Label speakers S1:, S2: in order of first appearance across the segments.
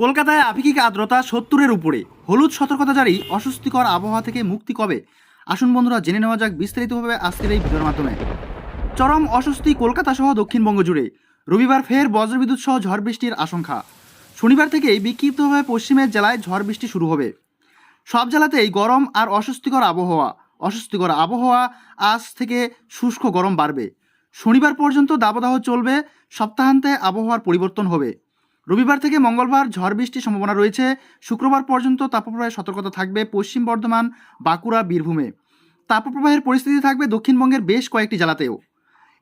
S1: কলকাতায় আপেক্ষিক আর্দ্রতা ৭০-এর উপরে, হলুদ সতর্কতা জারি, অস্বস্তিকর আবহাওয়া থেকে মুক্তি কবে? আসুন বন্ধুরা জেনে নেওয়া যাক বিস্তারিতভাবে আজকের এই ভিডিওর মাধ্যমে। চরম অস্বস্তি কলকাতা সহ দক্ষিণবঙ্গ জুড়ে, রবিবার ফের বজ্রবিদ্যুৎ সহ ঝড় বৃষ্টির আশঙ্কা। শনিবার থেকেই বিক্ষিপ্তভাবে পশ্চিমের জেলায় ঝড় বৃষ্টি শুরু হবে। সব জেলাতেই গরম আর অস্বস্তিকর আবহাওয়া আজ থেকে শুষ্ক গরম বাড়বে। শনিবার পর্যন্ত দাবদাহ চলবে, সপ্তাহান্তে আবহাওয়ার পরিবর্তন হবে। রবিবার থেকে মঙ্গলবার ঝড় বৃষ্টির সম্ভাবনা রয়েছে। শুক্রবার পর্যন্ত তাপপ্রবাহের সতর্কতা থাকবে পশ্চিম বর্ধমান, বাঁকুড়া, বীরভূমে। তাপপ্রবাহের পরিস্থিতি থাকবে দক্ষিণবঙ্গের বেশ কয়েকটি জেলাতেও।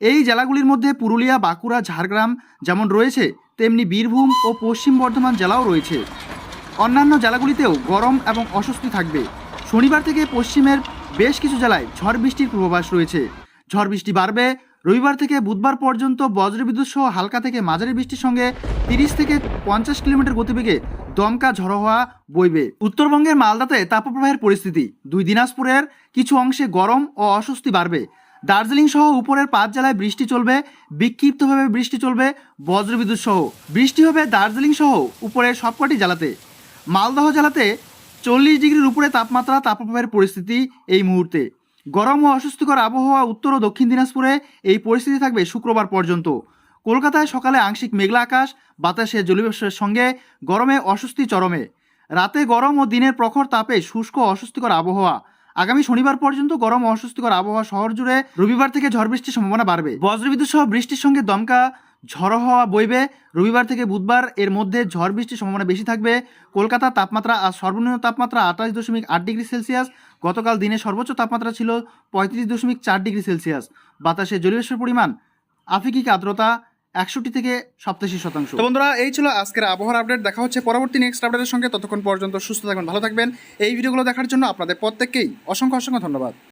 S1: এই জেলাগুলির মধ্যে পুরুলিয়া, বাঁকুড়া, ঝাড়গ্রাম যেমন রয়েছে, তেমনি বীরভূম ও পশ্চিম বর্ধমান জেলাও রয়েছে। অন্যান্য জেলাগুলিতেও গরম এবং অস্বস্তি থাকবে। শনিবার থেকে পশ্চিমের বেশ কিছু জেলায় ঝড় বৃষ্টির পূর্বাভাস রয়েছে। ঝড় বৃষ্টি বাড়বে। রবিবার থেকে বুধবার পর্যন্ত বজ্রবিদ্যুৎ সহ হালকা থেকে মাঝারি বৃষ্টির সঙ্গে 30 থেকে 50 কিলোমিটার গতিবেগে দমকা ঝড়ো হওয়া বইবে। উত্তরবঙ্গের মালদাতে তাপপ্রবাহের পরিস্থিতি, দিনাজপুরের কিছু অংশে গরম ও অস্বস্তি বাড়বে। দার্জিলিং সহ উপরের 5 জেলায় বৃষ্টি চলবে, বিক্ষিপ্তভাবে বৃষ্টি চলবে, বজ্রবিদ্যুৎ সহ বৃষ্টি হবে দার্জিলিং সহ উপরের সবকটি জেলাতে। মালদহ জেলাতে 40 ডিগ্রির উপরে তাপপ্রবাহের পরিস্থিতি এই মুহূর্তে। গরম ও অস্বস্তিকর আবহাওয়া উত্তর ও দক্ষিণ দিনাজপুরে এই পরিস্থিতি থাকবে শুক্রবার পর্যন্ত। কলকাতায় সকালে আংশিক মেঘলা আকাশ, বাতাসে জলীয়বাষ্পের সঙ্গে গরমে অস্বস্তি চরমে। রাতে গরম ও দিনের প্রখর তাপে শুষ্ক অস্বস্তিকর আবহাওয়া। আগামী শনিবার পর্যন্ত গরম ও অস্বস্তিকর আবহাওয়া শহর জুড়ে। রবিবার থেকে ঝড় বৃষ্টির সম্ভাবনা বাড়বে। বজ্রবিদ্যুৎ সহ বৃষ্টির সঙ্গে দমকা ঝড়ো হওয়া বইবে। রবিবার থেকে বুধবার এর মধ্যে ঝড় বৃষ্টির সম্ভাবনা বেশি থাকবে। কলকাতার তাপমাত্রা আজ সর্বনিম্ন তাপমাত্রা 28.8 ডিগ্রি সেলসিয়াস। গতকাল দিনে সর্বোচ্চ তাপমাত্রা ছিল 35.4 ডিগ্রি সেলসিয়াস। বাতাসে জলীয়বাষ্পের পরিমাণ আপেক্ষিক আর্দ্রতা 61 থেকে 87%। তো বন্ধুরা, এই ছিল আজকের আবহাওয়ার আপডেট। দেখা হচ্ছে পরবর্তী নেক্সট আপডেটের সঙ্গে। ততক্ষণ পর্যন্ত সুস্থ থাকবেন, ভালো থাকবেন। এই ভিডিওগুলো দেখার জন্য আপনাদের প্রত্যেককেই অসংখ্য ধন্যবাদ।